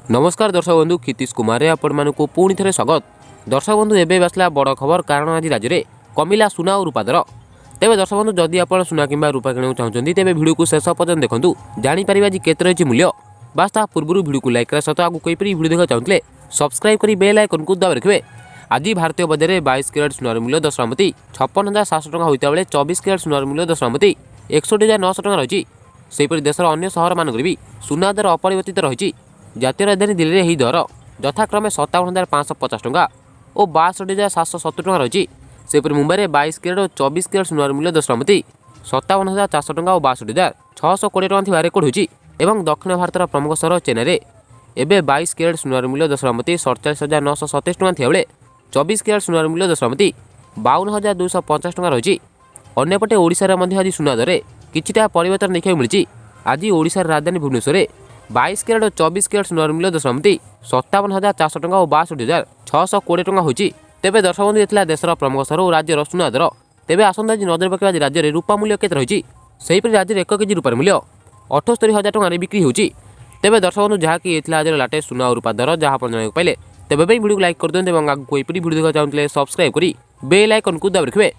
नमस्कार दर्शक बंधु क्षितिश कुमार आपण पुणी थे स्वागत। दर्शक बंधु एवं आसला बड़ खबर कारण आज राज्य में कमिला सुना और रूपा दर। तेज दर्शक बंधु जदि आप सुना कि रूपा किणा चाहते तेज भिडियो को शेष पर्यटन देखूँ जापर आज केत रही मूल्य बास ता पूर्व भिडियो को लाइक सहित आगे कईपर भिडियो देखा चाहते सब्सक्राइब कर बेल आइकन को दबा रखिए। आज भारतीय बजार में 22 कैरेट सुनार मूल्य 10 ग्राम प्रति 56,700 टଙ୍କା होता बेले 24 कैरेट सुनार मूल्य 10 ग्राम प्रति 61,900 टଙ୍କା रही। सेहीपरि देशर अन्य सहर मानक भी सुना दर अपरिवर्तित रही। जातीय राजधानी दिल्ली में यही दर यथाक्रमे 57,550 टଙ୍କା और 62,770 टଙ୍କା रही। सेहीपरि मुंबई में 22 कैरेट और 24 कैरेट सुनार मूल्य 10 ग्राम प्रति 57,400 टଙ୍କା और 62,620 टଙ୍କା थिबा रेकर्ड होची। एवं दक्षिण भारतर प्रमुख सहर चेन्नई में एवं 22 कैरेट सुनार मूल्य 10 ग्राम प्रति 47,927 टଙ୍କା थिबा बेले 24 कैरेट सुनार मूल्य 10 ग्राम प्रति 52,250 टଙ୍କା रही। अन्यपटे ओडिशा रे आज सुना दर किछिटा परिवर्तन देखा मिली। आज ओडिशार राजधानी भुवनेश्वर में 22 कैरेट और 24 कैरेट सुनार मूल्य 10 ग्राम प्रति 57,400 टଙ୍କା और 62,620 टଙ୍କା होची। तेबे दर्शक बंधु एतला देशर प्रमुख सहर और राज्यर सुना दर। तेबे आसंता आज नजर पकाइबा राज्य में रूपा मूल्य केते रही। सेहीपरि राज्य में 1 केजी रूपार मूल्य 78,000 टଙ୍କା बिक्री होची। तेबे दर्शक बंधु जहाँकि आज लाटेस्ट सुना और रूपा दर जहाँ आप जाना पाइले तेबे भिडियो को लाइक कर दिखाते वीडियो देखा चाहते सब्सक्राइब करी बेल आइकन को दबा रखिए।